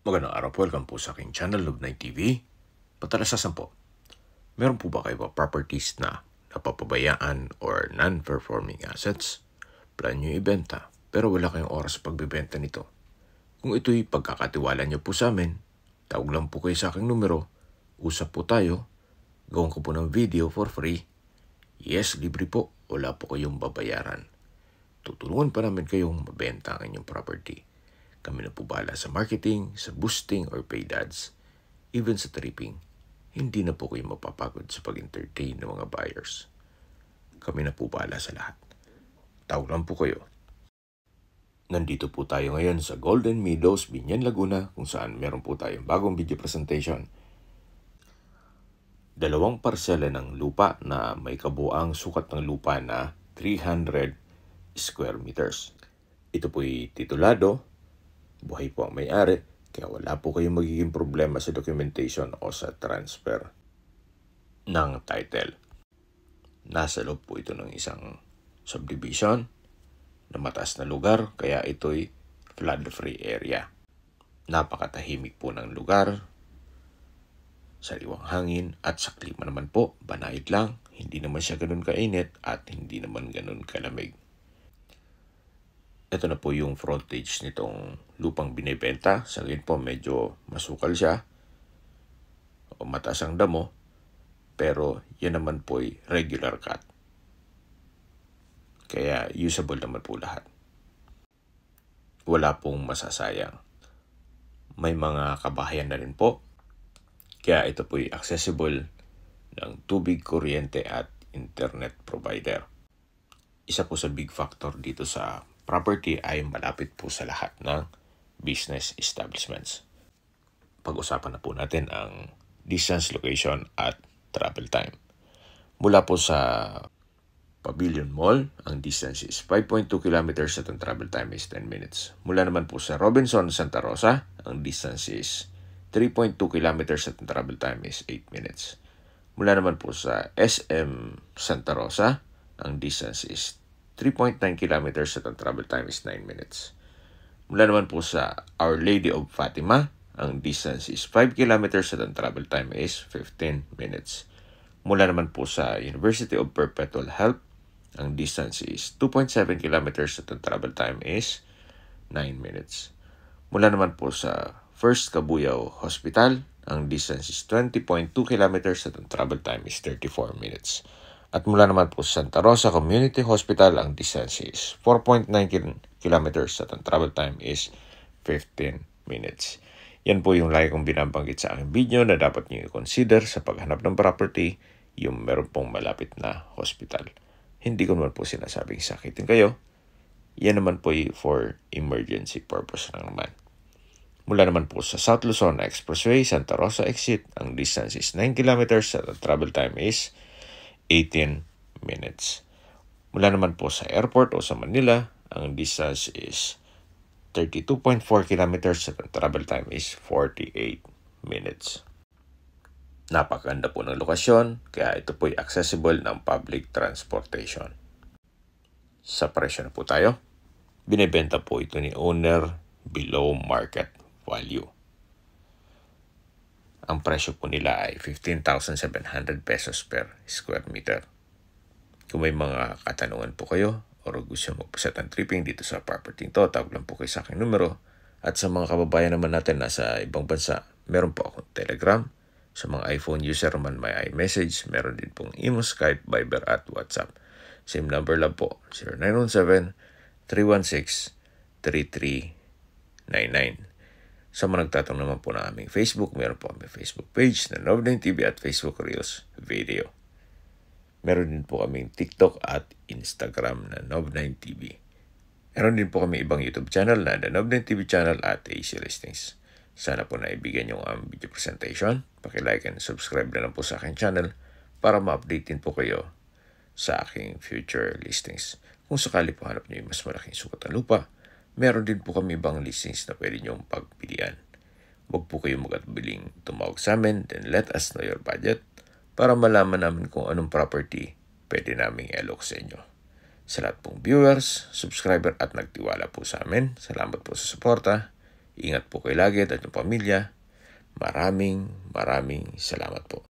Magandang araw po, welcome po sa aking channel, Love9 TV. Patalasasan po, meron po ba kayo properties na napapabayaan or non-performing assets? Plan nyo ibenta, pero wala kayong oras sa pagbibenta nito. Kung ito'y pagkakatiwala nyo po sa amin, tawag lang po kayo sa aking numero, usap po tayo, gawin ko po ng video for free. Yes, libre po, wala po kayong babayaran. Tutulungan pa namin kayong mabenta ang inyong property. Kami na po bahala sa marketing, sa boosting or paid ads, even sa tripping. Hindi na po kayo mapapagod sa pag-entertain ng mga buyers. Kami na po bahala sa lahat. Tawag lang po kayo. Nandito po tayo ngayon sa Golden Meadows, Binyan, Laguna, kung saan meron po tayong bagong video presentation. 2 parsela ng lupa na may kabuang sukat ng lupa na 300 square meters. Ito po'y titulado, buhay po ang may-ari, kaya wala po kayong magiging problema sa documentation o sa transfer ng title. Nasa loob po ito ng isang subdivision na mataas na lugar, kaya ito'y flood-free area. Napakatahimik po ng lugar, sariwang hangin at sa klima naman po, banayad lang, hindi naman siya ganun kainit at hindi naman ganun kalamig. Ito na po yung frontage nitong lupang binibenta. Sa ngayon po medyo masukal siya o mataas ang damo, pero yan naman po ay regular cut. Kaya usable naman po lahat. Wala pong masasayang. May mga kabahayan na rin po. Kaya ito po ay accessible ng tubig, kuryente at internet provider. Isa po sa big factor dito sa property ay malapit po sa lahat ng business establishments. Pag-usapan na po natin ang distance, location at travel time. Mula po sa Pavilion Mall, ang distance is 5.2 kilometers at ang travel time is 10 minutes. Mula naman po sa Robinson, Santa Rosa, ang distance is 3.2 kilometers at ang travel time is 8 minutes. Mula naman po sa SM Santa Rosa, ang distance is 3.9 kilometers at ang travel time is 9 minutes. Mula naman po sa Our Lady of Fatima, ang distance is 5 kilometers at ang travel time is 15 minutes. Mula naman po sa University of Perpetual Help, ang distance is 2.7 kilometers at ang travel time is 9 minutes. Mula naman po sa First Cabuyao Hospital, ang distance is 20.2 kilometers at ang travel time is 34 minutes. At mula naman po sa Santa Rosa Community Hospital, ang distance is 4.9 kilometers at ang travel time is 15 minutes. Yan po yung lagi kong binabanggit sa aking video na dapat nyo i-consider sa paghanap ng property, yung meron pong malapit na hospital. Hindi ko naman po sinasabing sakitin kayo. Yan naman po for emergency purpose lang naman. Mula naman po sa South Luzon Expressway, Santa Rosa Exit, ang distance is 9 kilometers at ang travel time is 18 minutes. Mula naman po sa airport o sa Manila, ang distance is 32.4 kilometers at ang travel time is 48 minutes. Napakaganda po ng lokasyon, kaya ito po ay accessible ng public transportation. Sa presyo na po tayo. Binibenta po ito ni owner below market value. Ang presyo po nila ay 15,700 pesos per square meter. Kung may mga katanungan po kayo o gusto magpaset ng tripping dito sa property to, tawag lang po kayo sa aking numero. At sa mga kababayan naman natin nasa ibang bansa, meron po akong Telegram. Sa mga iPhone user naman may iMessage, meron din pong Imo, Skype, Viber at WhatsApp. Same number lang po, 0917-316-3399. Sa mga nagtatanong naman po na aming Facebook, meron po kami Facebook page na Love9 TV at Facebook Reels Video. Meron din po kaming TikTok at Instagram na Love9 TV. Meron din po kami ibang YouTube channel na The Love9 TV channel at AC Listings. Sana po naibigyan nyo ang video presentation. Paki-like and subscribe na lang po sa aking channel para ma-update din po kayo sa aking future listings. Kung sakali po hanap nyo yung mas malaking sukat ng lupa, meron din po kami ibang listings na pwede nyong pagpilian. Huwag po kayong magkatubiling tumawag sa amin, then let us know your budget para malaman namin kung anong property pwede naming i-alok sa inyo. Sa lahat pong viewers, subscriber at nagtiwala po sa amin, salamat po sa suporta. Ingat po kayo lagi at yung pamilya. Maraming salamat po.